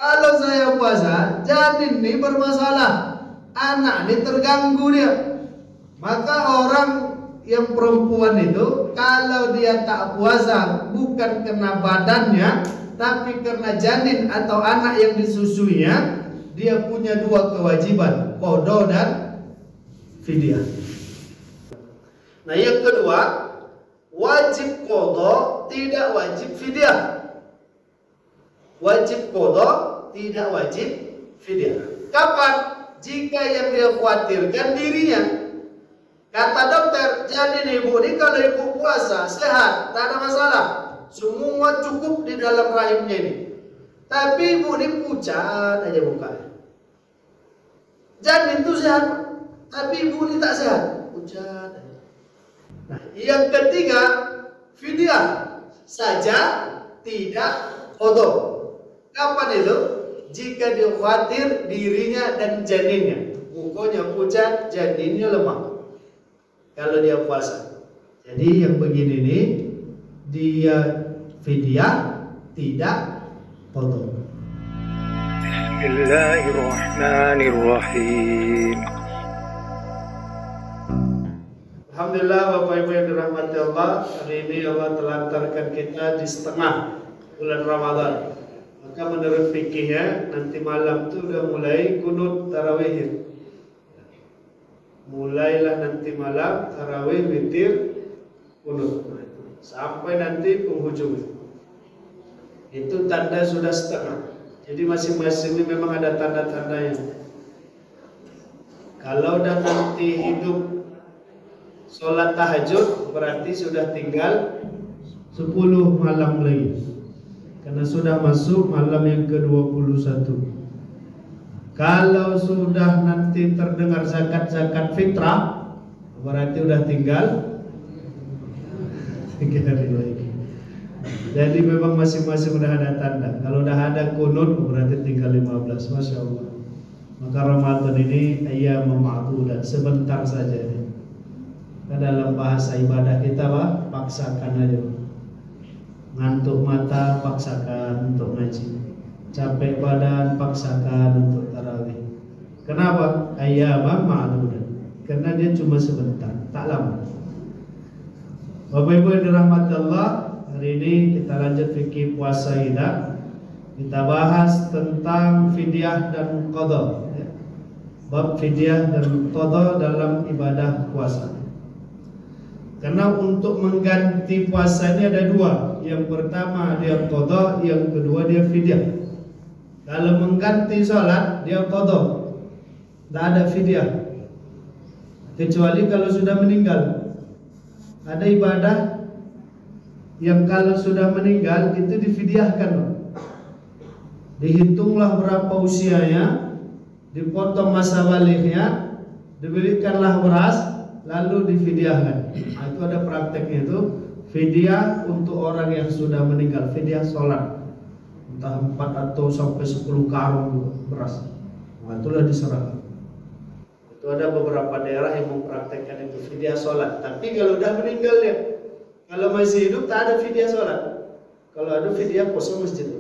Kalau saya puasa, janin ini bermasalah, anak ini terganggu dia. Maka orang yang perempuan itu kalau dia tak puasa bukan karena badannya, tapi karena janin atau anak yang disusuinya, dia punya dua kewajiban, qada dan fidyah. Nah, yang kedua, wajib qada, tidak wajib fidyah. Wajib qada, tidak wajib fidyah. Kapan? Jika yang dia khawatirkan dirinya. Kata dokter, janin ibu ini kalau ibu puasa sehat, tak ada masalah, semua cukup di dalam rahimnya ini. Tapi ibu ini pucat aja mukanya. Janin itu sehat, tapi ibu ini tak sehat, pucat aja. Nah, yang ketiga, fidyah saja, tidak qada. Kapan itu? Jika dia khawatir dirinya dan janinnya, mukanya pucat, janinnya lemah. Kalau dia puasa. Jadi yang begini ini dia fidyah, tidak qada. Bismillahirrahmanirrahim. Alhamdulillah, Bapak Ibu yang dirahmati Allah, hari ini Allah telah antarkan kita di setengah bulan Ramadan. Maka menurut fikihnya nanti malam itu udah mulai kunut tarawih. Mulailah nanti malam tarawih, witir, kunut sampai nanti penghujung. Itu tanda sudah setengah. Jadi masing-masing ini memang ada tanda-tandanya. Kalau udah nanti hidup sholat tahajud, berarti sudah tinggal 10 malam lagi, karena sudah masuk malam yang ke-21. Kalau sudah nanti terdengar zakat fitrah, berarti udah tinggal 3 hari lagi. Jadi memang masing-masing udah ada tanda. Kalau udah ada kunut, berarti tinggal 15. Masya Allah. Maka Ramadan ini ayyam ma'dudat, sebentar saja ini. Dalam bahasa ibadah kita, Pak, paksakan aja. Ngantuk mata, paksakan untuk ngaji. Capek badan, paksakan untuk tarawih. Kenapa? Ayyam ma'dudat. Karena dia cuma sebentar, tak lama. Bapak Ibu yang dirahmati Allah, hari ini kita lanjut fikih puasa kita. Kita bahas tentang fidyah dan qada. Bab fidyah dan qada dalam ibadah puasa. Karena untuk mengganti puasa ini ada dua. Yang pertama dia qada, yang kedua dia fidyah. Kalau mengganti sholat dia qada, tidak ada fidyah. Kecuali kalau sudah meninggal. Ada ibadah yang kalau sudah meninggal itu difidyahkan. Dihitunglah berapa usianya, dipotong masa balighnya, diberikanlah beras, lalu difidyahkan. Nah, itu ada prakteknya itu, fidyah untuk orang yang sudah meninggal, fidyah sholat, entah 4 atau sampai 10 karung beras. Nah, itulah diserahkan. Itu ada beberapa daerah yang mempraktekkan itu fidyah sholat. Tapi kalau udah meninggal dia, kalau masih hidup tak ada fidyah sholat. Kalau ada fidyah kosong masjid.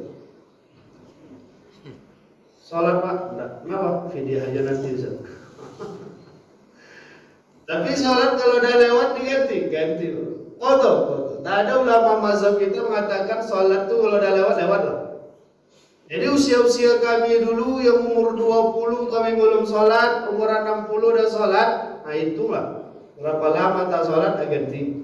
Sholat Pak, enggak, kenapa? Fidyah aja nanti Ustaz. Tapi sholat kalau udah lewat diganti, ganti. Qada. Tak ada ulama mazhab kita mengatakan sholat tuh kalau udah lewat lah. Jadi usia-usia kami dulu yang umur 20 kami belum sholat, umur 60 udah sholat, nah itulah berapa lama tak sholat ganti.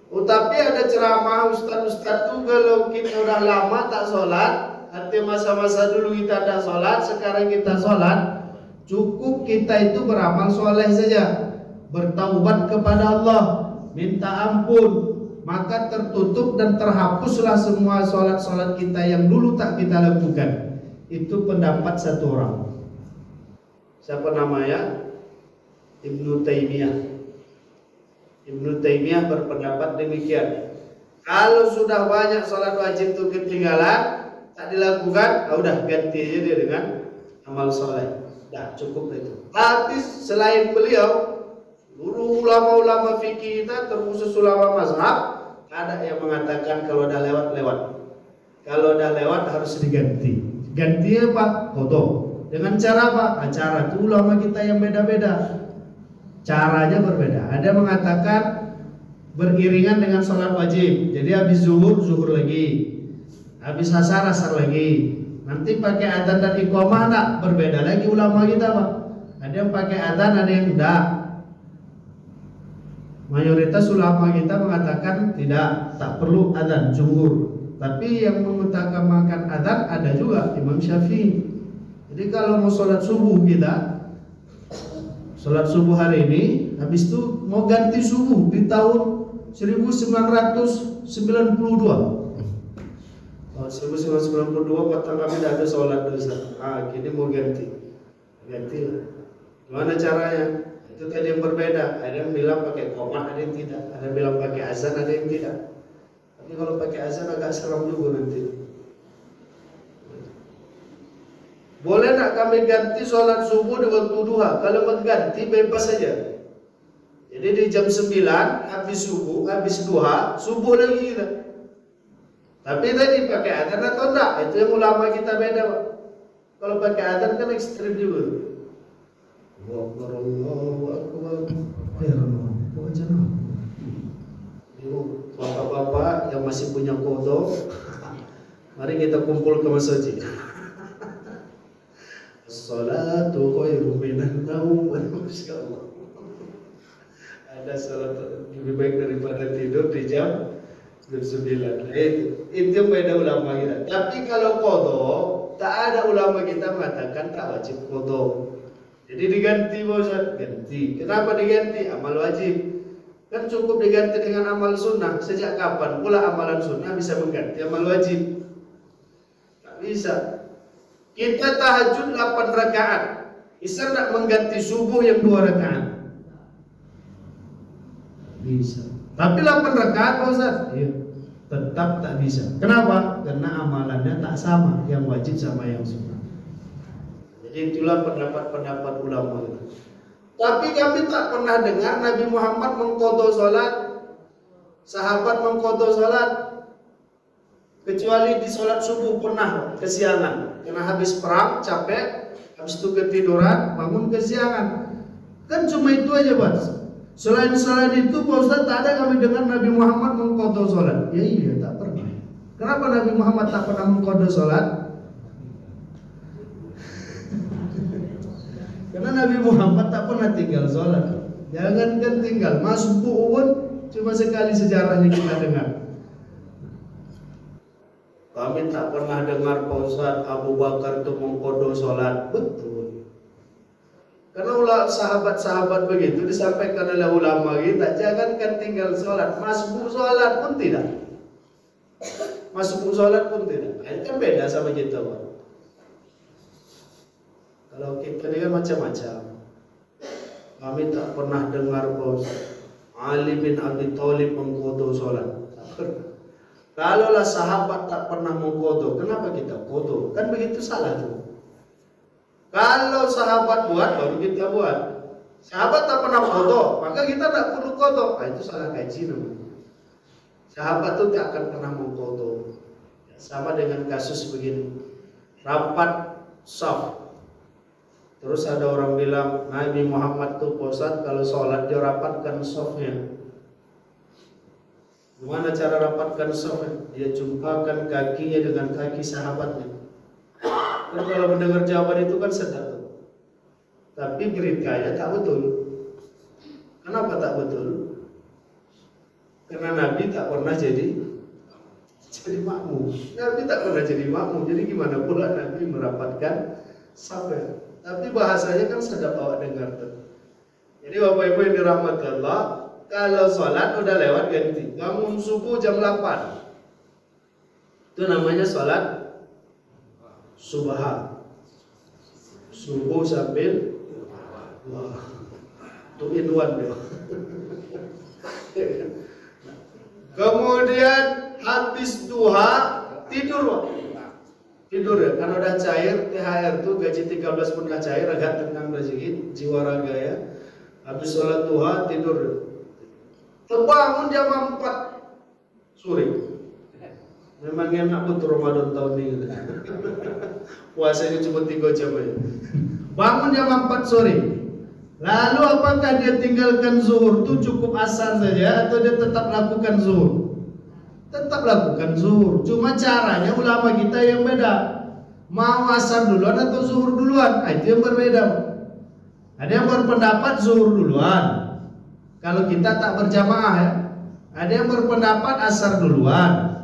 Tapi ada ceramah ustaz-ustaz tuh kalau kita udah lama tak sholat, artinya masa-masa dulu kita tak sholat, sekarang kita sholat, cukup kita itu beramal soleh saja, bertaubat kepada Allah, minta ampun, maka tertutup dan terhapuslah semua sholat-sholat kita yang dulu tak kita lakukan. Itu pendapat satu orang. Siapa namanya? Ibnu Taimiyah. Ibnu Taimiyah berpendapat demikian. Kalau sudah banyak sholat wajib itu ketinggalan, tak dilakukan, udah ganti aja dia dengan amal soleh. Dah cukup itu. Tapi selain beliau, dulu ulama-ulama fikih kita, terkhusus ulama mazhab, ada yang mengatakan kalau udah lewat. Kalau udah lewat harus diganti. Ganti apa? Foto. Dengan cara apa? Acara. Itu ulama kita yang beda-beda. Caranya berbeda. Ada mengatakan beriringan dengan sholat wajib. Jadi habis zuhur, zuhur lagi. Habis asar, asar lagi. Nanti pakai adzan dan iqamah tak? Berbeda lagi ulama kita, Pak. Ada yang pakai adzan, ada yang enggak. Mayoritas ulama kita mengatakan tidak, tak perlu adzan, jumhur. Tapi yang mengutamakan adzan ada juga Imam Syafi'i. Jadi kalau mau sholat subuh kita, sholat subuh hari ini, habis itu mau ganti subuh di tahun 1992. Oh, 1992 kota kami tidak ada sholat dosa. Kini mau ganti lah. Gimana caranya? Itu tadi yang berbeda. Ada yang bilang pakai qomat, ada yang tidak. Ada yang bilang pakai azan, ada yang tidak. Tapi kalau pakai azan agak seram juga nanti. Boleh nak kami ganti sholat subuh di waktu duha? Kalau mengganti bebas saja. Jadi di jam 9 habis subuh, habis duha, subuh lagi kita. Tapi tadi pakai adzan atau enggak? Itu yang ulama kita beda, Pak. Kalau pakai adzan kan ekstrim juga. Allahu Akbar. Bapak-bapak yang masih punya kodok, mari kita kumpul ke masjid. As-salatu khairum minan naum. Masyaallah. Ada salat lebih baik daripada tidur di jam 9. Itu yang beda ulama kita. Tapi kalau kodok, tak ada ulama kita mengatakan tak wajib kodok. Jadi diganti, Pak Ustaz, ganti. Kenapa diganti? Amal wajib. Kan cukup diganti dengan amal sunnah. Sejak kapan pula amalan sunnah bisa mengganti amal wajib? Tak bisa. Kita tahajud 8 rakaat. Bisa tak mengganti subuh yang 2 rakaat? Bisa. Tapi 8 rakaat, Pak Ustaz? Iya. Tetap tak bisa. Kenapa? Karena amalannya tak sama, yang wajib sama yang sunnah. Jadi itulah pendapat-pendapat ulama itu. Tapi kami tak pernah dengar Nabi Muhammad mengqadha salat, sahabat mengqadha salat, kecuali di salat subuh pernah kesiangan. Karena habis perang capek, habis itu ketiduran, bangun kesiangan. Kan cuma itu aja, Pak. Selain itu, Pak Ustaz, tak ada kami dengar Nabi Muhammad mengqadha salat. Ya iya, tak pernah. Kenapa Nabi Muhammad tak pernah mengqadha salat? Karena Nabi Muhammad tak pernah tinggal sholat. Jangankan tinggal, masuk pun cuma sekali sejarahnya kita dengar. Kami tak pernah dengar Pak Ustaz Abu Bakar itu mengqadha sholat. Betul. Karena sahabat-sahabat begitu disampaikan oleh ulama kita, jangankan tinggal sholat, masuk sholat pun tidak. Masuk sholat pun tidak. Itu kan beda sama kita, Pak. Kalau kita ini kan macam-macam. Kami tak pernah dengar bos Ali bin Abi Thalib mengqadha salat. Kalaulah sahabat tak pernah mengqadha, kenapa kita qadha? Kan begitu salah tuh. Kalau sahabat buat, baru kita buat. Sahabat tak pernah qadha, maka kita tak perlu qadha. Itu salah kaji namanya. Sahabat itu tak akan pernah mengqadha. Sama dengan kasus begini. Rapat saf. Terus ada orang bilang Nabi Muhammad tuh Ustaz kalau sholat dia rapatkan safnya. Gimana cara rapatkan safnya? Dia jumpakan kakinya dengan kaki sahabatnya. Kan kalau mendengar jawaban itu kan sedap. Tapi beritanya tak betul. Kenapa tak betul? Karena Nabi tak pernah jadi makmum. Nabi tak pernah jadi makmum. Jadi gimana pula Nabi merapatkan safnya? Tapi bahasanya kan sedap awak dengar tuh. Jadi Bapak Ibu yang dirahmati Allah, kalau sholat udah lewat ganti. Bangun subuh jam 8. Itu namanya sholat subha. Subuh sambil two in one dia. Kemudian habis duha tidur. Tidur ya, karena udah cair THR tuh gaji 13 pun udah cair, agak tenang rezeki, jiwa raga ya. Habis sholat duha tidur. Terbangun jam 4 sore. Memang enak betul Ramadan tahun ini. Puasanya cuma 3 jam aja. Bangun jam 4 sore. Lalu apakah dia tinggalkan zuhur itu cukup asar saja atau dia tetap lakukan zuhur? Tetap lakukan zuhur. Cuma caranya ulama kita yang beda. Mau asar duluan atau zuhur duluan? Itu yang berbeda. Ada yang berpendapat zuhur duluan. Kalau kita tak berjamaah ya. Ada yang berpendapat asar duluan.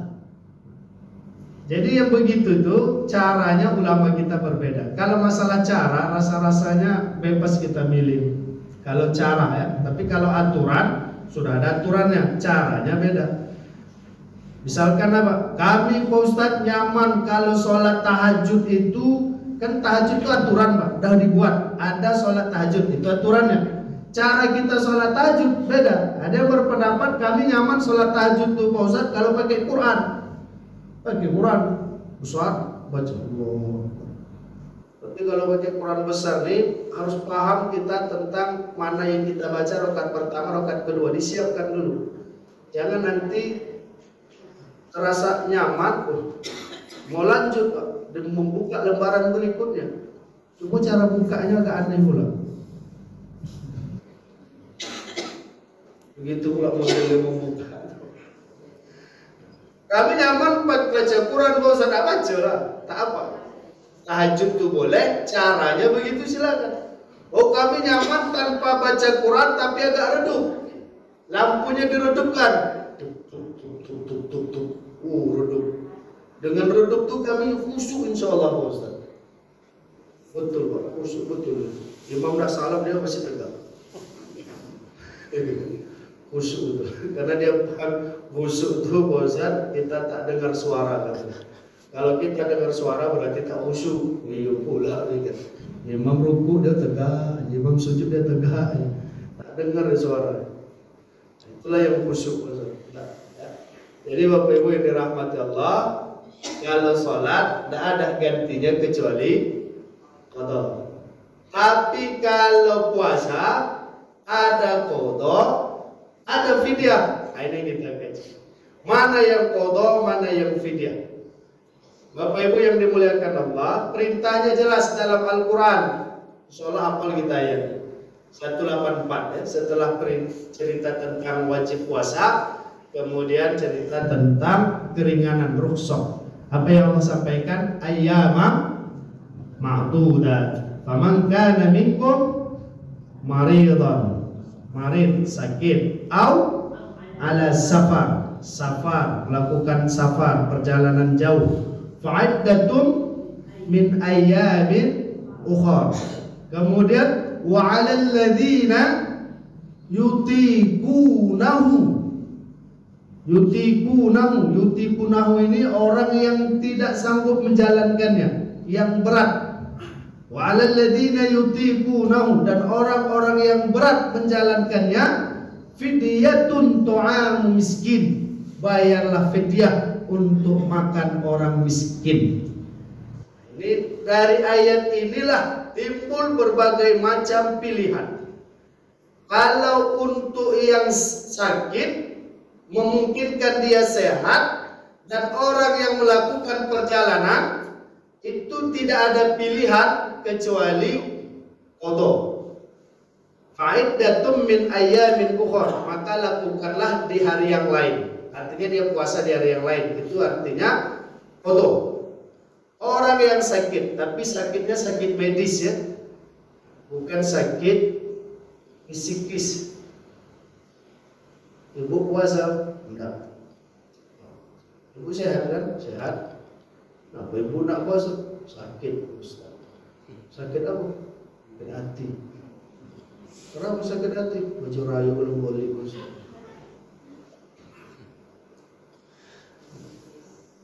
Jadi yang begitu tuh caranya ulama kita berbeda. Kalau masalah cara, rasa-rasanya bebas kita milih. Kalau cara ya, tapi kalau aturan sudah ada aturannya, caranya beda. Misalkan apa? Kami Pak Ustadz nyaman kalau sholat tahajud itu, kan tahajud itu aturan Pak, udah dibuat. Ada sholat tahajud itu aturannya. Cara kita sholat tahajud beda. Ada yang berpendapat kami nyaman sholat tahajud tuh Pak Ustadz kalau pakai Quran. Pakai Quran besar baca Allah. Tapi kalau pakai Quran besar nih harus paham kita tentang mana yang kita baca rakaat pertama, rakaat kedua, disiapkan dulu. Jangan nanti terasa nyaman, mau lanjut Pak, dan membuka lembaran berikutnya. Cuma cara bukanya agak aneh pula. Begitu pula modelnya membuka. Kami nyaman baca Quran, gak usah tak baca lah, tak apa. Tahajud tuh boleh, caranya begitu silakan. Oh kami nyaman tanpa baca Quran tapi agak redup, lampunya diredupkan, redup. Dengan redup tuh kami khusyuk insya Allah Pak Ustaz. Betul Pak, khusyuk betul. Imam dah salam dia masih tegak. Khusyuk itu, karena dia khusyuk itu bosan kita tak dengar suara kan. Kalau kita dengar suara berarti tak khusyuk. Iya pula kan. Imam ruku dia tegak, imam sujud dia tegak, tak dengar suara. Itulah yang khusyuk. Nah, ya. Jadi Bapak Ibu yang dirahmati Allah, kalau sholat tidak ada gantinya kecuali qada. Tapi kalau puasa ada qada, ada fidyah. Ini kita kaji. Mana yang qada, mana yang fidyah. Bapak Ibu yang dimuliakan Allah, perintahnya jelas dalam Al-Quran. Insyaallah hafal kita ya. 184 ya. Setelah cerita tentang wajib puasa, kemudian cerita tentang keringanan rukhsah. Apa yang Allah sampaikan? Ayyamam ma'dudat. Faman kana minkum maridan, marid sakit, au ala safar melakukan safar perjalanan jauh, fa'iddatun min ayyamin ukhar. Kemudian wa 'alal ladzina yutikunahu ini orang yang tidak sanggup menjalankannya, yang berat. Wa 'alal ladzina yutikunahu, dan orang-orang yang berat menjalankannya, fidyatun tu'amu miskin, bayarlah fidyah untuk makan orang miskin. Ini dari ayat inilah timbul berbagai macam pilihan. Kalau untuk yang sakit memungkinkan dia sehat, dan orang yang melakukan perjalanan itu tidak ada pilihan kecuali qada. Fa'iddatum min ayyamin ukhra, maka lakukanlah di hari yang lain. Artinya dia puasa di hari yang lain. Itu artinya qada. Orang yang sakit, tapi sakitnya sakit medis ya, bukan sakit fisikis. Ibu puasa? Enggak. Ibu sehat kan? Sehat. Nah, ibu nak puasa? Sakit Ustaz. Sakit apa? Sakit hati. Kenapa sakit hati? Baju rayu belum boleh Ustaz.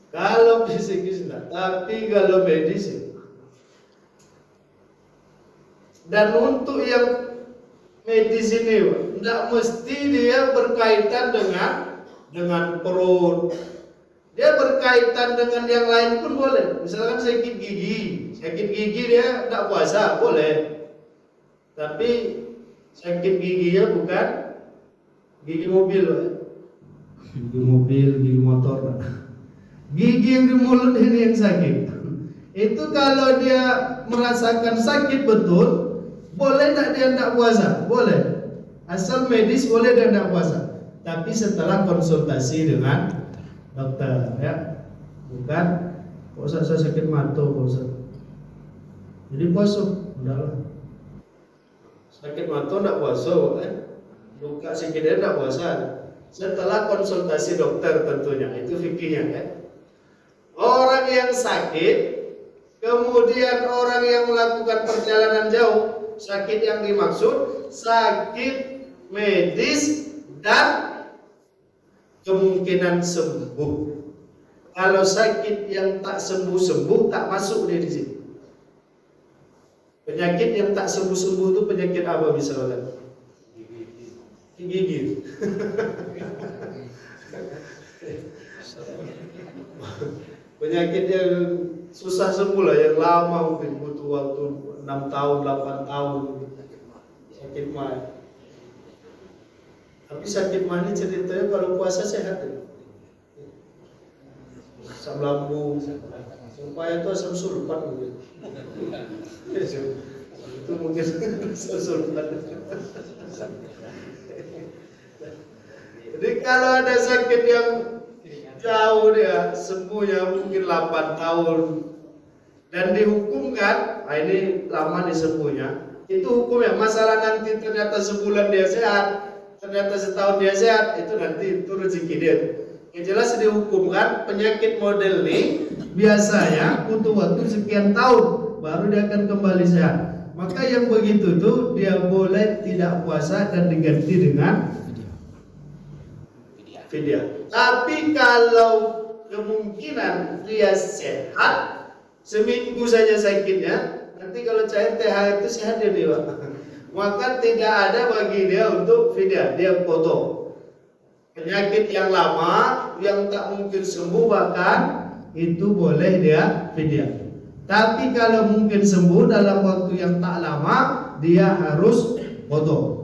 Kalau fisikis enggak, tapi kalau medis ya. Dan untuk yang medis ini enggak mesti dia berkaitan dengan perut. Dia berkaitan dengan yang lain pun boleh. Misalkan sakit gigi dia enggak puasa, boleh. Tapi sakit giginya bukan gigi mobil, gigi motor. Gigi yang di mulut ini yang sakit. Itu kalau dia merasakan sakit betul, boleh tak dia tidak puasa? Boleh. Asal medis boleh dia tidak puasa. Tapi setelah konsultasi dengan dokter, ya. Bukan, Pak Ustaz saya sakit mata, Pak Ustaz. Jadi puasa, udahlah. Sakit mata tidak puasa, kan? Luka sikit dia tidak puasa. Setelah konsultasi dokter tentunya, itu fikihnya, kan? Orang yang sakit, kemudian orang yang melakukan perjalanan jauh, sakit yang dimaksud sakit medis dan kemungkinan sembuh. Kalau sakit yang tak sembuh-sembuh tak masuk dia di sini. Penyakit yang tak sembuh-sembuh itu penyakit apa misalnya? Gigi. Penyakit yang susah sembuh lah, yang lama mungkin butuh waktu 6 tahun, 8 tahun. Sakit mah. Tapi sakit mah ini ceritanya kalau puasa sehat ya. Asam lambung, supaya itu asam sulfat mungkin. Itu mungkin asam sulfat. Jadi kalau ada sakit yang jauh dia sembuhnya mungkin 8 tahun dan dihukumkan, ini lama disembuhnya, itu hukumnya. Masalah nanti ternyata sebulan dia sehat, ternyata setahun dia sehat, itu nanti itu rezeki dia. Yang jelas dihukumkan penyakit model ini biasanya butuh waktu sekian tahun baru dia akan kembali sehat. Maka yang begitu tuh dia boleh tidak puasa dan diganti dengan fidyah. Tapi kalau kemungkinan dia sehat, seminggu saja sakitnya, nanti kalau cair THR itu sehat dia dewa, maka tidak ada bagi dia untuk fidyah, dia potong. Penyakit yang lama yang tak mungkin sembuh bahkan itu boleh dia fidyah. Tapi kalau mungkin sembuh dalam waktu yang tak lama, dia harus potong.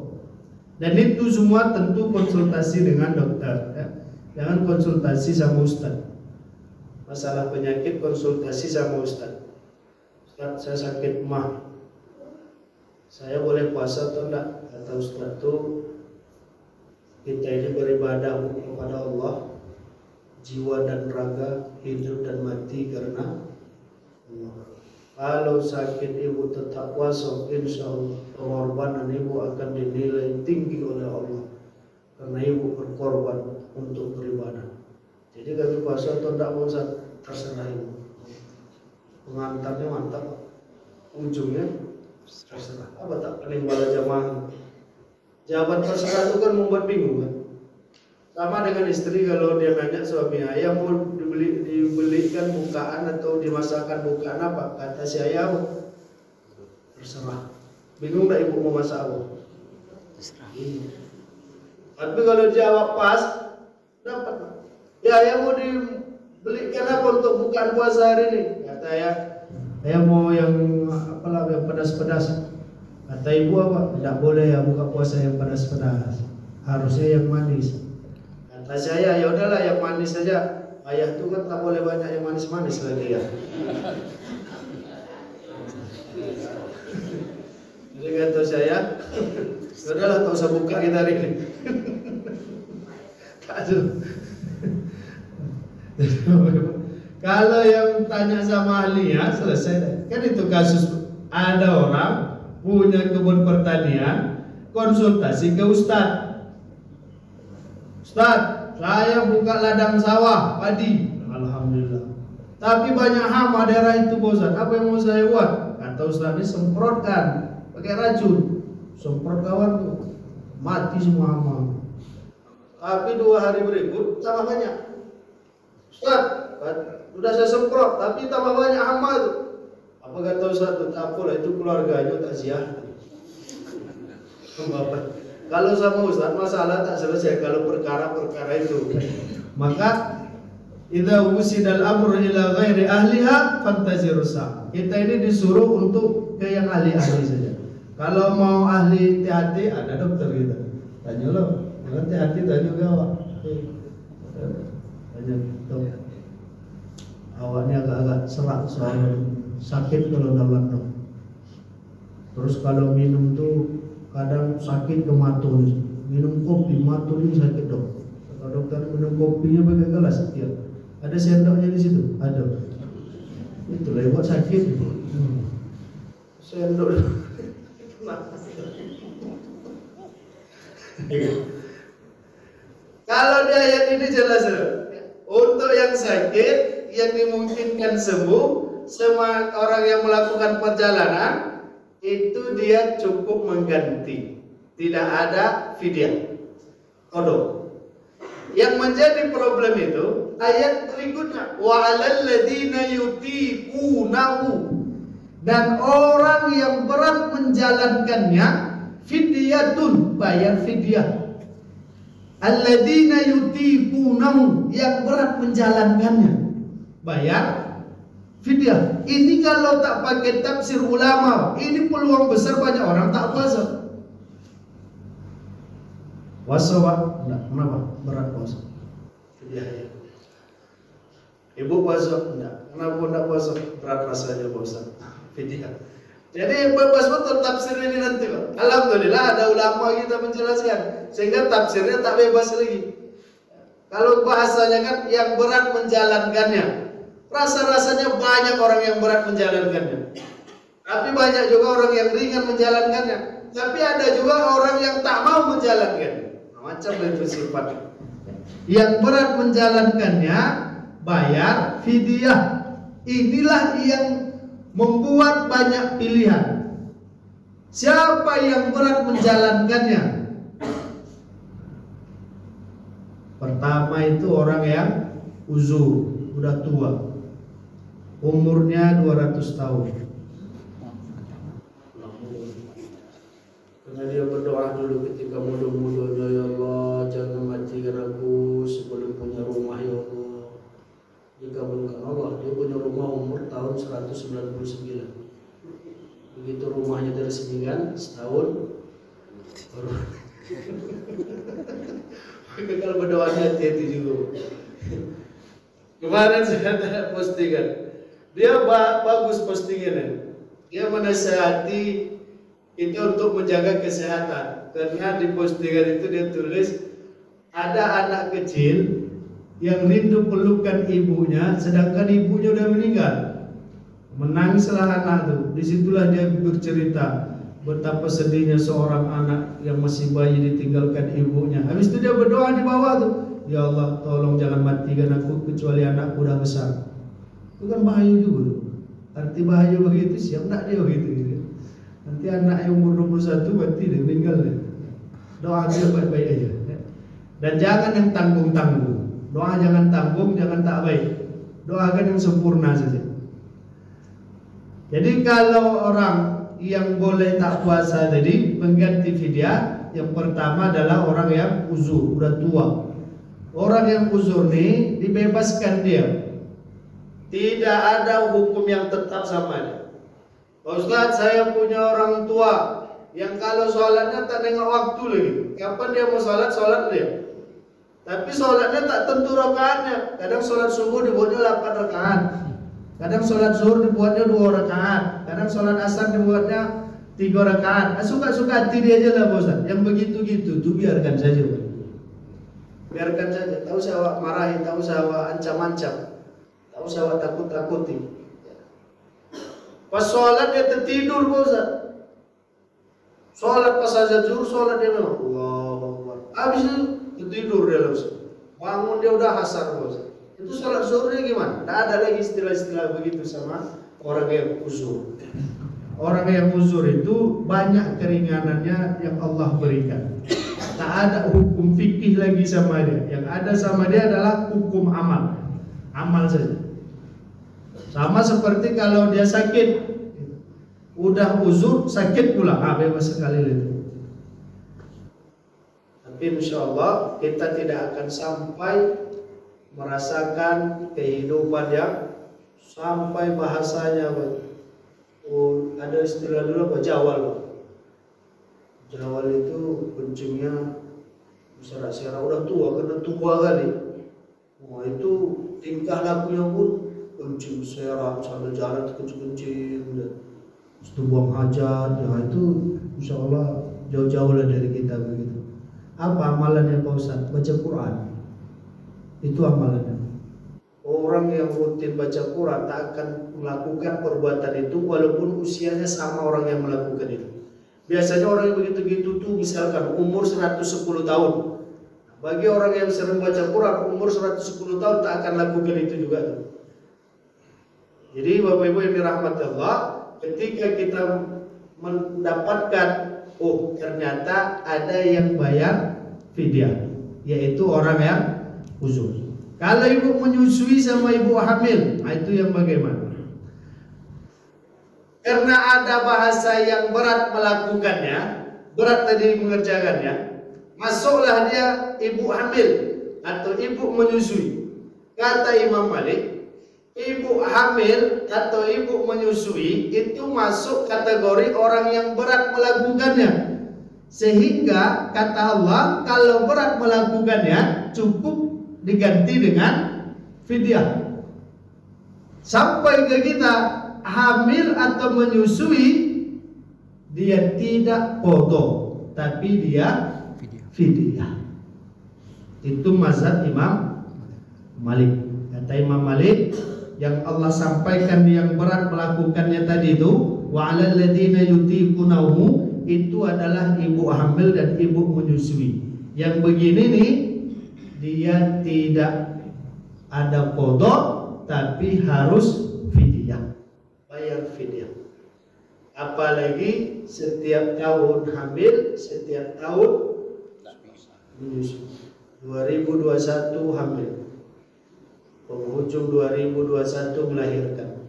Dan itu semua tentu konsultasi dengan dokter, ya. Jangan konsultasi sama ustaz. Masalah penyakit konsultasi sama ustaz. Ustaz, saya sakit mah, saya boleh puasa atau enggak? Kata ustaz tuh, kita ini beribadah kepada Allah, jiwa dan raga, hidup dan mati karena Allah. Kalau sakit ibu tetap puasa, insya Allah pengorbanan ibu akan dinilai tinggi oleh Allah, karena ibu berkorban untuk beribadah. Jadi kami puasa atau tidak mau, terserah ibu. Pengantarnya mantap, ujungnya terserah. Apa tak pening bala jamaah. Jawaban terserah itu kan membuat bingung kan. Sama dengan istri kalau dia nanya suami, ayah mau dibelikan bukaan atau dimasakkan bukaan apa? Kata si ayah, terserah. Bingung tak ibu mau masak apa? Terserah. Tapi kalau jawab pas, dapat. Ya, ayah mau dibelikan apa untuk bukaan puasa hari ini? Kata ayah mau yang apalah yang pedas-pedas. Kata ibu apa? Tidak boleh ya buka puasa yang pedas-pedas. Harusnya yang manis. Kata saya, ya udahlah yang manis saja. Ayah tuh kan tak boleh banyak yang manis-manis lagi ya. Jadi kata saya, ya udahlah tak usah buka kita hari ini. Kalau yang tanya sama ahli ya selesai. Kan itu kasus ada orang punya kebun pertanian konsultasi ke ustaz. Ustaz, saya buka ladang sawah padi, alhamdulillah. Tapi banyak hama daerah itu bosan. Apa yang mau saya buat? Kata ustaz ini semprotkan pakai racun. Semprot kawan tuh mati semua hama. Tapi 2 hari berikut tambah banyak. Ustaz, sudah saya semprot, tapi tambah banyak hama itu. Apa kata ustaz itu? Tak apalah, itu keluarganya tak siap. Kalau sama ustaz masalah tak selesai kalau perkara-perkara itu. Maka idza wusidal amru ila ghairi ahliha fantazirusa. Kita ini disuruh untuk ke yang ahli-ahli saja. Kalau mau ahli THT ada dokter kita. Tanya lo, kalau THT tanya ke awak. Tanya dokter. awalnya agak-agak serak soalnya sakit kalau dalam. Terus kalau minum tuh kadang sakit ke matul. Minum kopi matul ini sakit dok. Kalau dokter minum kopinya pakai gelas ya. Ada sendoknya di situ, ada. Itu lewat sakit. Sendok. Kalau di ayat ini jelas, untuk yang sakit yang dimungkinkan sembuh, semua orang yang melakukan perjalanan itu dia cukup mengganti, tidak ada fidyah, qada. Yang menjadi problem itu ayat berikutnya, wa 'alal ladzina yutiqunahu, dan orang yang berat menjalankannya fidyatun, bayar fidyah. Alladzina yutiqunahu, yang berat menjalankannya bayar fidyah. Ini kalau tak pakai tafsir ulama, ini peluang besar banyak orang tak puasa. Puasa Pak? Enggak, kenapa? Berat puasa. Fidyah ya. Ibu puasa? Enggak. Kenapa enggak puasa? Berat rasanya puasa. Fidyah. Jadi bebas betul tafsir ini nanti Pak. Alhamdulillah ada ulama kita menjelaskan, sehingga tafsirnya tak bebas lagi. Kalau bahasanya kan yang berat menjalankannya, rasa-rasanya banyak orang yang berat menjalankannya, tapi banyak juga orang yang ringan menjalankannya. Tapi ada juga orang yang tak mau menjalankannya. Macam itu sifatnya. Yang berat menjalankannya bayar fidyah. Inilah yang membuat banyak pilihan. Siapa yang berat menjalankannya? Pertama itu orang yang uzur, udah tua, umurnya 200 tahun. Karena dia berdoa dulu ketika muda-mudanya, ya Allah jangan matikan aku sebelum punya rumah ya Allah. Dikabulkan Allah, dia punya rumah umur tahun 199. Begitu rumahnya dari seningan setahun baru. Kalau berdoa hati-hati juga. Kemarin saya ada postingan, dia bagus postingannya. Dia menasihati itu untuk menjaga kesehatan, karena di postingan itu dia tulis ada anak kecil yang rindu pelukan ibunya, sedangkan ibunya udah meninggal. Menangislah anak itu. Disitulah dia bercerita betapa sedihnya seorang anak yang masih bayi ditinggalkan ibunya. Habis itu dia berdoa di bawah tuh, ya Allah tolong jangan matikan aku kecuali anakku udah besar. Itu kan bahaya juga tuh. Arti bahaya begitu, siap tak dia begitu gitu. Nanti anak yang umur 21 mati dia meninggal deh. Doa dia baik-baik aja. Dan jangan yang tanggung-tanggung. Doa jangan tanggung, jangan tak baik. Doakan yang sempurna saja. Jadi kalau orang yang boleh tak puasa tadi pengganti fidyah, yang pertama adalah orang yang uzur, udah tua. Orang yang uzur nih dibebaskan dia. Tidak ada hukum yang tetap sama dia. Ustaz, saya punya orang tua yang kalau sholatnya tak nengok waktu lagi. Kapan dia mau sholat, sholat dia. Tapi sholatnya tak tentu rakaatnya. Kadang sholat subuh dibuatnya 8 rakaat. Kadang sholat zuhur dibuatnya 2 rakaat. Kadang sholat asar dibuatnya 3 rakaat. Suka-suka hati dia aja lah Ustaz. Yang begitu-gitu tuh biarkan saja. Biarkan saja. Tak usah awak marahin, tak usah awak ancam-ancam, tak usah awak takut-takuti. Pas sholat dia tertidur Ustaz. Sholat pas azan zuhur, sholat dia memang Allahu Akbar. Habis itu tertidur dia langsung. Bangun dia udah asar Ustaz. Itu sholat zuhurnya gimana? Tidak ada lagi istilah-istilah begitu sama orang yang uzur. Orang yang uzur itu banyak keringanannya yang Allah berikan. Tak ada hukum fikih lagi sama dia. Yang ada sama dia adalah hukum amal. Amal saja. Sama seperti kalau dia sakit, udah uzur, sakit pula, bebas sekali itu. Tapi insya Allah kita tidak akan sampai merasakan kehidupan yang sampai bahasanya ada istilah dulu apa jawal. Jawal itu kencingnya serak-serak, udah tua, kena tua kali. Wah itu tingkah lakunya pun kencing berserahan sambil jalan kencing-kencing, itu buang hajat, ya itu insya Allah jauh-jauh lah dari kita begitu. Apa amalannya Pak Ustaz? Baca Quran. Itu amalannya. Orang yang rutin baca Quran tak akan melakukan perbuatan itu walaupun usianya sama orang yang melakukan itu. Biasanya orang yang begitu-gitu tuh misalkan umur 110 tahun. Bagi orang yang sering baca Quran umur 110 tahun tak akan lakukan itu juga tuh. Jadi Bapak Ibu yang dirahmati Allah, ketika kita mendapatkan ternyata ada yang bayar fidyah, yaitu orang yang uzur. Kalau ibu menyusui sama ibu hamil, itu yang bagaimana? Karena ada bahasa yang berat melakukannya, berat tadi mengerjakannya, masuklah dia ibu hamil atau ibu menyusui. Kata Imam Malik, ibu hamil atau ibu menyusui itu masuk kategori orang yang berat melakukannya. Sehingga kata Allah, kalau berat melakukannya cukup diganti dengan fidyah. Sampai ke kita hamil atau menyusui, dia tidak qadha, tapi dia fidyah. Itu mazhab Imam Malik. Kata Imam Malik, yang Allah sampaikan yang berat melakukannya tadi itu, wa 'alal ladzina yutiqunahu, itu adalah ibu hamil dan ibu menyusui. Yang begini nih, dia tidak ada qadha tapi harus fidyah, bayar fidyah. Apalagi setiap tahun hamil, setiap tahun menyusui. 2021 hamil, penghujung 2021 melahirkan,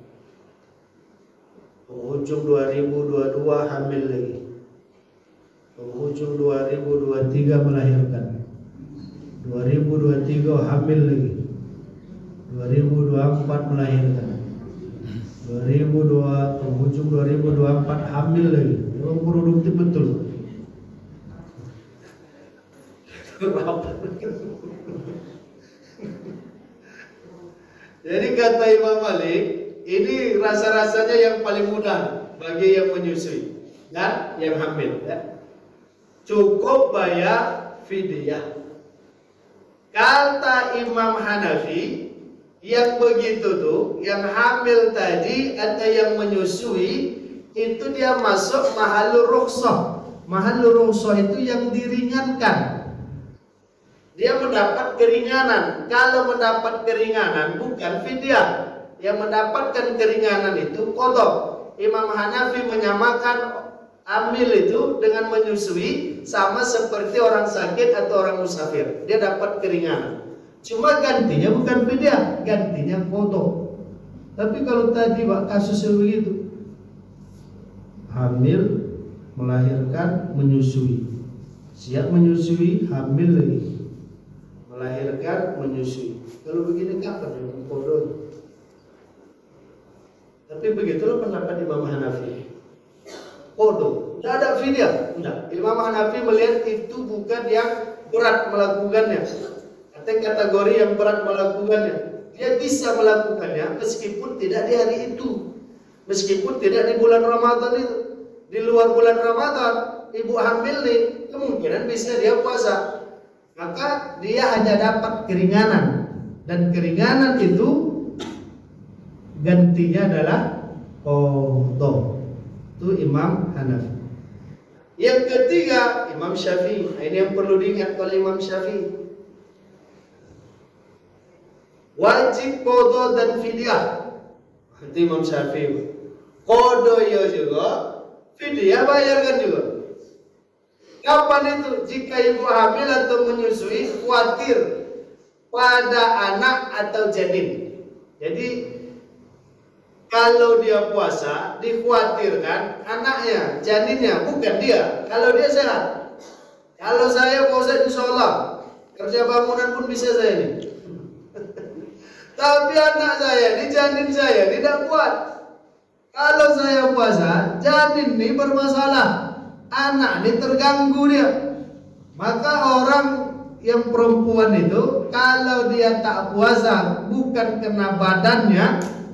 penghujung 2022 hamil lagi, penghujung 2023 melahirkan, 2023 hamil lagi, 2024 melahirkan, 2002 penghujung 2024 hamil lagi. Memang produktif betul. Jadi kata Imam Malik, ini rasa-rasanya yang paling mudah bagi yang menyusui dan yang hamil, ya. Cukup bayar fidyah. Kata Imam Hanafi, yang begitu tuh, yang hamil tadi atau yang menyusui, itu dia masuk mahallur rukhsah. Mahallur rukhsah itu yang diringankan. Dia mendapat keringanan. Kalau mendapat keringanan bukan fidyah. Yang mendapatkan keringanan itu qadha. Imam Hanafi menyamakan hamil itu dengan menyusui sama seperti orang sakit atau orang musafir. Dia dapat keringanan. Cuma gantinya bukan fidyah, gantinya qadha. Tapi kalau tadi Pak kasusnya begitu, hamil, melahirkan, menyusui, siap menyusui, hamil lagi, melahirkan, menyusui. Kalau begini kapan yang qadha? Tapi begitulah pendapat Imam Hanafi. Qadha, tidak ada fidyah. Tidak. Imam Hanafi melihat itu bukan yang berat melakukannya. Kategori yang berat melakukannya, dia bisa melakukannya meskipun tidak di hari itu, meskipun tidak di bulan Ramadan itu. Di luar bulan Ramadan, ibu hamil nih, kemungkinan bisa dia puasa. Maka dia hanya dapat keringanan, dan keringanan itu gantinya adalah qadha. Itu Imam Hanafi. Yang ketiga Imam Syafi'i. Ini yang perlu diingat oleh Imam Syafi'i. Wajib qadha dan fidyah. Itu Imam Syafi'i. Qadha ya juga, fidyah bayarkan juga. Kapan itu? Jika ibu hamil atau menyusui khawatir pada anak atau janin. Jadi kalau dia puasa dikhawatirkan anaknya, janinnya, bukan dia. Kalau dia sehat. Kalau saya puasa insya Allah kerja bangunan pun bisa saya ini. Tapi anak saya, ini janin saya tidak kuat. Kalau saya puasa, janin ini bermasalah, anak ini terganggu dia. Maka orang yang perempuan itu kalau dia tak puasa bukan karena badannya,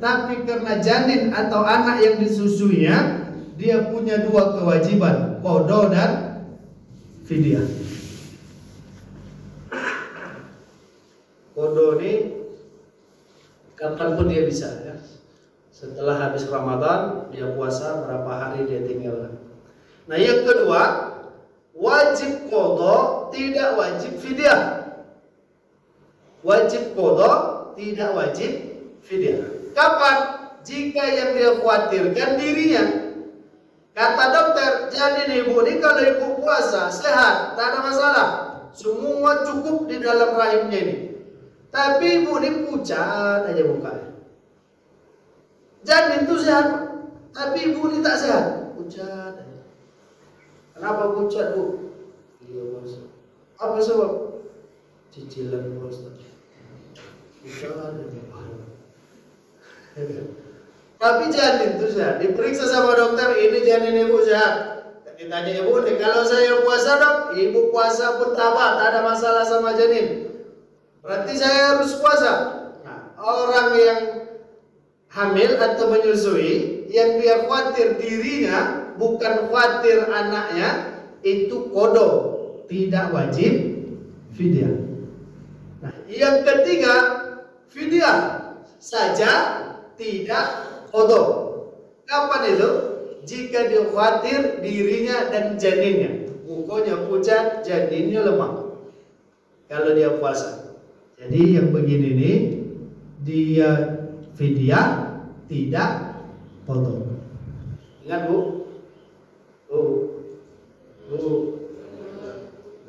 tapi karena janin atau anak yang disusuinya, dia punya dua kewajiban, qada dan fidyah. Qada ini kapanpun dia bisa ya. Setelah habis Ramadan dia puasa berapa hari dia tinggalkan. Nah yang kedua, wajib qada, tidak wajib fidyah. Wajib qada, tidak wajib fidyah. Kapan? Jika yang dia khawatirkan dirinya. Kata dokter, janin ibu ini kalau ibu puasa sehat, tak ada masalah, semua cukup di dalam rahimnya ini. Tapi ibu ini pucat aja mukanya. Janin itu sehat, tapi ibu ini tak sehat, pucat aja. Kenapa pucat bu? Iya bos. Apa sebab? Cicilan bos. Pucat aja. Tapi janin itu sehat. Diperiksa sama dokter, ini janin ibu sehat. Ditanya ibu, kalau saya puasa dok, ibu puasa pun tabah, tak ada masalah sama janin. Berarti saya harus puasa. Nah, orang yang hamil atau menyusui, yang dia khawatir dirinya, bukan khawatir anaknya, itu qada, tidak wajib fidyah. Nah, yang ketiga, fidyah saja, tidak qada. Kapan itu? Jika dia khawatir dirinya dan janinnya, mukanya pucat, janinnya lemah. Kalau dia puasa. Jadi yang begini nih, dia fidyah, tidak qada. Ingat bu?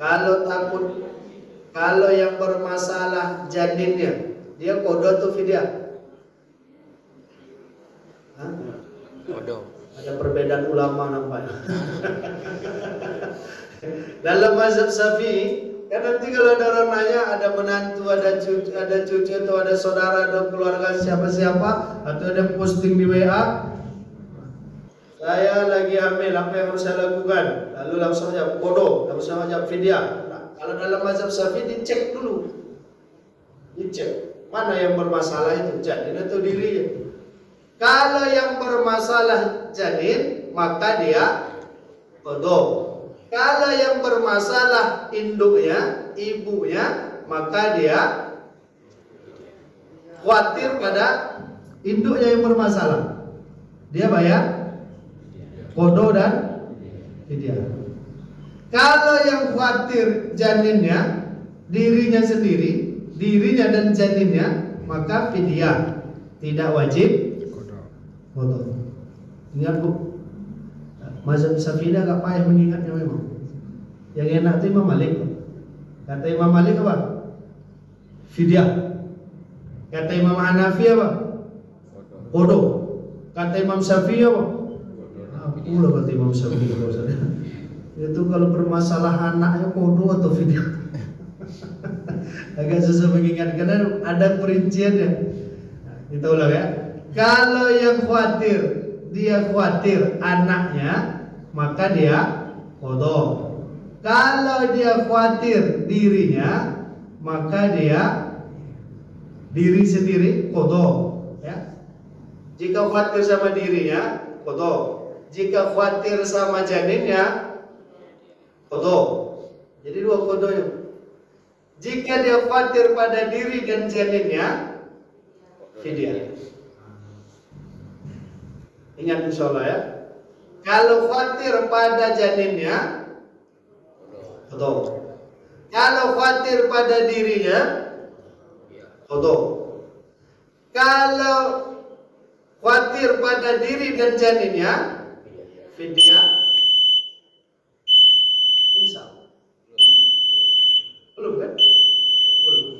Kalau takut, kalau yang bermasalah janinnya, dia qada atau fidyah? Qada. Ada perbedaan ulama nampaknya. Dalam mazhab Syafi'i, kan nanti kalau ada orang nanya, ada menantu, ada cucu atau ada saudara, ada keluarga siapa-siapa, atau ada posting di WA, saya lagi hamil, apa yang harus saya lakukan? Lalu langsung aja qada, langsung aja fidyah. Nah, kalau dalam mazhab Syafi'i dicek dulu, dicek mana yang bermasalah itu, janin atau dirinya. Kalau yang bermasalah janin, maka dia qada. Kalau yang bermasalah induknya, ibunya, maka dia khawatir pada induknya yang bermasalah. Dia bayar qada dan fidyah. Kalau yang khawatir janinnya, dirinya sendiri, dirinya dan janinnya, maka fidyah, tidak wajib qada. Ingat bu, mazhab Syafi'i agak payah mengingatnya memang. Yang enak itu Imam Malik. Kata Imam Malik apa? Fidyah. Kata Imam Hanafi apa? Qada. Kata Imam Syafi'i apa? Pula kata Imam Syafi'i. Itu kalau bermasalah anaknya qada atau fidyah. Agak susah mengingat karena ada perinciannya. Kita ulang ya. Kalau yang khawatir, dia khawatir anaknya, maka dia qada. Kalau dia khawatir dirinya, maka dia diri sendiri qada. Ya. Jika khawatir sama dirinya, qada. Jika khawatir sama janinnya, qada. Jadi dua qadanya. Jika dia khawatir pada diri dan janinnya, fidyah. Ingat insyaallah ya. Kalau khawatir pada janinnya, qada. Kalau khawatir pada dirinya, qada. Kalau khawatir pada diri dan janinnya, fidyah. Insyaallah. Belum kan? Belum.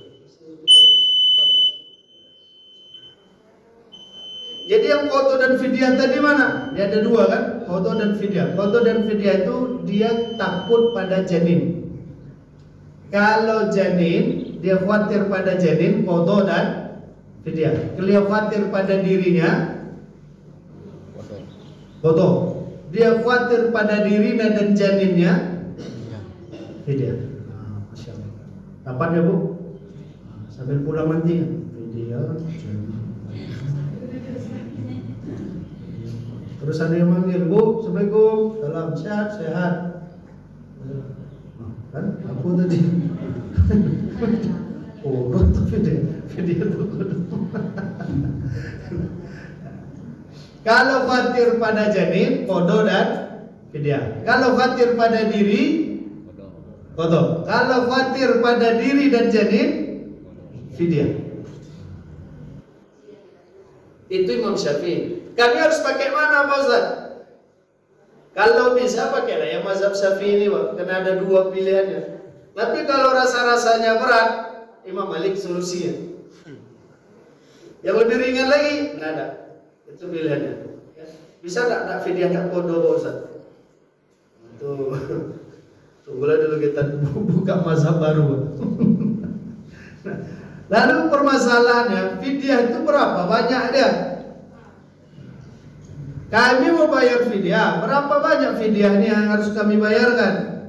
Jadi yang qada dan fidyah tadi mana? Dia ada dua kan? Qada dan fidyah. Qada dan fidyah itu dia takut pada janin. Kalau janin, dia khawatir pada janin, qada dan fidyah. Kalau dia khawatir pada dirinya, qada. Dia khawatir pada dirinya dan janinnya, fidyah. Masya Allah. Dapat ya Bu? Sambil pulang nanti kan? Video. Terus ada yang manggil, Bu, Assalamualaikum, salam, sehat. Kan? Aku tadi. Oh, tuh video tuh. Kalau khawatir pada janin, kodo dan fidyah. Kalau khawatir pada diri, kodo. Kalau khawatir pada diri dan janin, fidyah. Itu Imam Syafi'i. Kami harus pakai mana Pak Ustaz? Kalau bisa pakailah yang mazhab Syafi'i ini, Pak. Karena ada dua pilihannya. Tapi kalau rasa-rasanya berat, Imam Malik solusinya. Yang lebih ringan lagi, nggak ada. Itu pilihannya. Bisa nggak fidyahnya kodo Pak Ustaz? Tuh, tunggulah dulu kita buka mazhab baru. Lalu permasalahannya, fidyah itu berapa banyak dia? Kami mau bayar fidyah, berapa banyak fidyah ini yang harus kami bayarkan?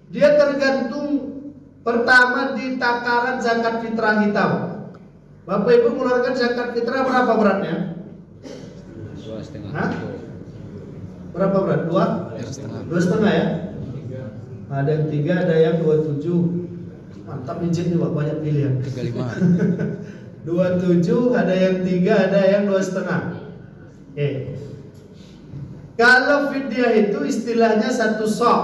Dia tergantung pertama di takaran zakat fitrah hitam. Bapak Ibu mengeluarkan zakat fitrah berapa beratnya? 2,5. Hah? Berapa berat? 2,5 ya? Ada yang 3, ada yang 27. Mantap mijit nih Pak, banyak pilihan. 35. 27, ada yang 3, ada yang 2,5. Oke. Kalau fidyah itu istilahnya 1 sok.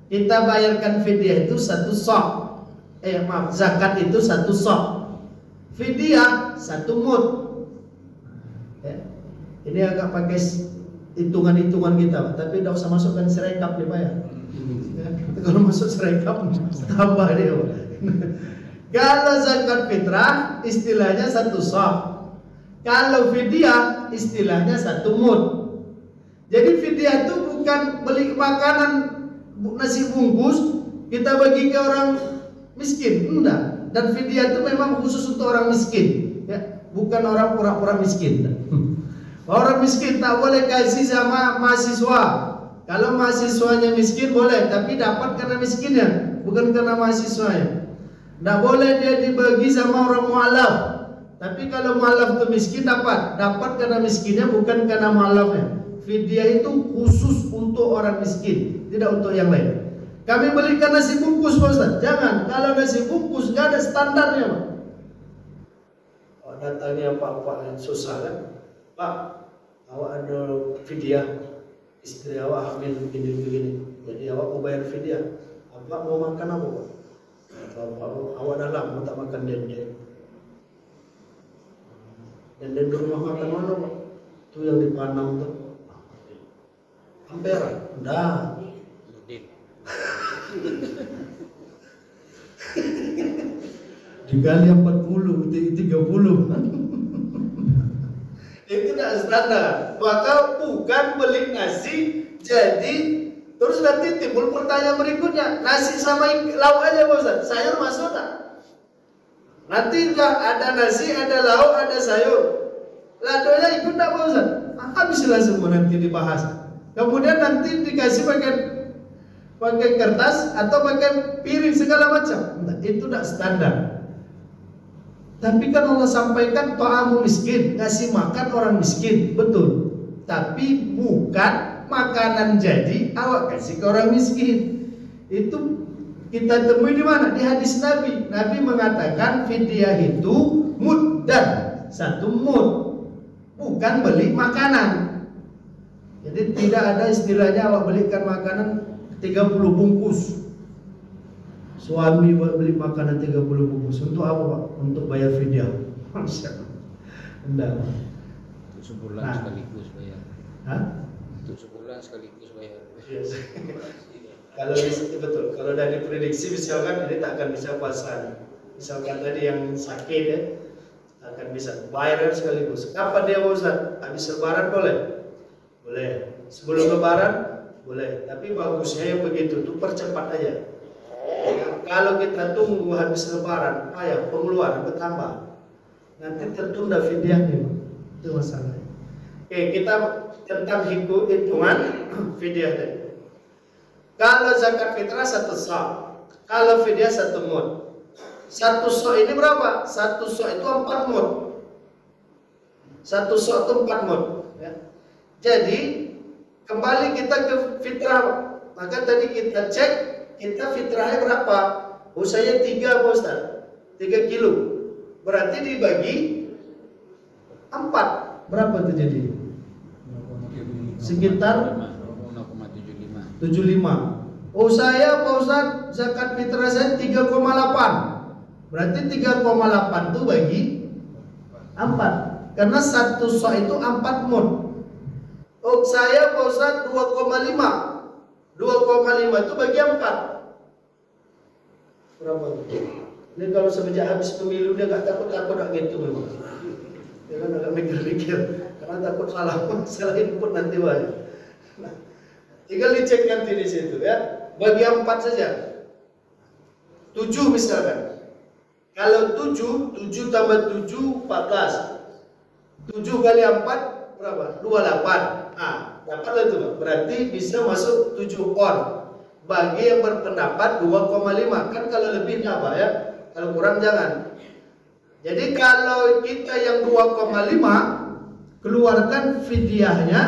Kita bayarkan fidyah itu 1 sok. Zakat itu 1 sok. Fidyah 1 mud. Ya. Ini agak pakai hitungan-hitungan kita, Pak. Tapi tidak usah masukkan serekap nih Pak ya. Kalau masuk serekap tambah dia. Kalau zakat fitrah istilahnya 1 sok. Kalau fidyah istilahnya 1 mud. Jadi fidyah itu bukan beli makanan nasi bungkus kita bagi ke orang miskin, enggak. Dan fidyah itu memang khusus untuk orang miskin, ya, bukan orang pura-pura miskin. Orang miskin tak boleh kasih sama mahasiswa. Kalau mahasiswanya miskin boleh, tapi dapat karena miskinnya, bukan karena mahasiswanya. Tidak boleh dia dibagi sama orang mu'alaf. Tapi kalau mu'alaf itu miskin dapat karena miskinnya, bukan karena mu'alafnya. Fidyah itu khusus untuk orang miskin, tidak untuk yang lain. Kami belikan nasi bungkus Pak Ustaz. Jangan, kalau nasi bungkus nggak ada standarnya Pak. Oh, datangnya Pak yang susah kan. Pak, awak ada fidyah, istri awak hamil begini-begini, jadi awak mau bayar fidyah. Awak mau makan apa Pak? Awak dah lama tak makan dendeng. Dendeng di rumah makan mana Pak? Itu yang di Panang tuh. Ampera, dah. Dikali 40, 30. Itu tidak standar. Maka bukan beli nasi jadi terus nanti timbul pertanyaan berikutnya, nasi sama lauk aja Pak Ustaz, sayur masuk tak? Nanti ada nasi, ada lauk, ada sayur. Ladonya ikut tak Pak Ustaz? Habislah semua nanti dibahas. Kemudian nanti dikasih pakai kertas atau pakai piring segala macam. Nah, itu tidak standar. Tapi kan Allah sampaikan ta'amu miskin, ngasih makan orang miskin, betul. Tapi bukan makanan jadi awak kasih ke orang miskin. Itu kita temui di mana? Di hadis Nabi. Nabi mengatakan fidyah itu mud dan 1 mud, bukan beli makanan. Jadi tidak ada istilahnya awak belikan makanan 30 bungkus. Suami beli makanan 30 bungkus. Untuk apa Pak? Untuk bayar fidyah. Enggak. Untuk sebulan sekaligus bayar. Hah? Untuk sebulan sekaligus bayar. Yes. Kalau betul, kalau dari prediksi misalkan ini tak akan bisa puasa. Misalkan tadi yang sakit ya, akan bisa bayar sekaligus. Kapan dia Ustaz? Habis lebaran boleh? Boleh. Sebelum lebaran boleh. Tapi bagusnya yang begitu tuh percepat aja. Kalau kita tunggu habis lebaran, pengeluaran bertambah. Nanti tertunda fidyahnya. Itu masalahnya. Oke, kita tentang hitungan fidyah tadi. Kalau zakat fitrah 1 sa', kalau fidyah 1 mud. Satu sok ini berapa? Satu sok itu 4 mud. Satu sok itu 4 mud. Ya. Jadi kembali kita ke fitrah. Maka tadi kita cek, kita fitrahnya berapa? Oh saya 3 Pak Ustaz, 3 kilo. Berarti dibagi 4. Berapa itu jadi? Sekitar 0,75. Oh saya Pak Ustaz, zakat fitrah saya 3,8. Berarti 3,8 itu bagi 4. Karena satu sok itu 4 mud. Oh saya Pak Ustaz 2,5. 2,5 itu bagi 4. Berapa? Ini kalau semenjak habis pemilu dia gak takut-takut gitu memang. Dia kan agak mikir-mikir karena takut salah input nanti banyak. Nah, tinggal dicek nanti di situ ya. Bagi 4 saja. 7 misalkan. Kalau 7 tambah 7 14. 7 kali 4 berapa? 28. Ah, dapatlah itu, Pak. Berarti bisa masuk 7 on. Bagi yang berpendapat 2,5. Kan kalau lebih apa ya? Kalau kurang jangan. Jadi kalau kita yang 2,5 keluarkan fidyahnya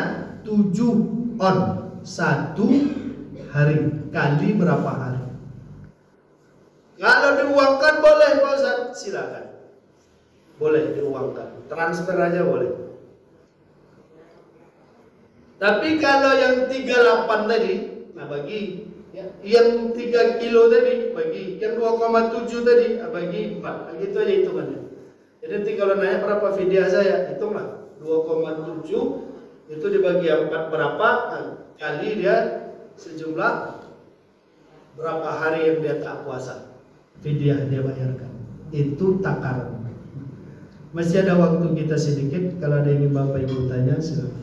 7 on 1 hari kali berapa hari. Kalau diuangkan boleh Pak Ustaz, silakan. Boleh diuangkan, transfer aja boleh. Tapi kalau yang 38 tadi, nah bagi ya, yang 3 kilo tadi bagi, yang 2,7 tadi bagi 4, nah, gitu aja hitungannya. Jadi nanti kalau nanya berapa fidyah saya, hitunglah 2,7 itu dibagi 4 berapa, nah, kali dia sejumlah berapa hari yang dia tak puasa, fidyah dia bayarkan. Itu takaran. Masih ada waktu kita sedikit, kalau ada yang ingin Bapak Ibu tanya silakan.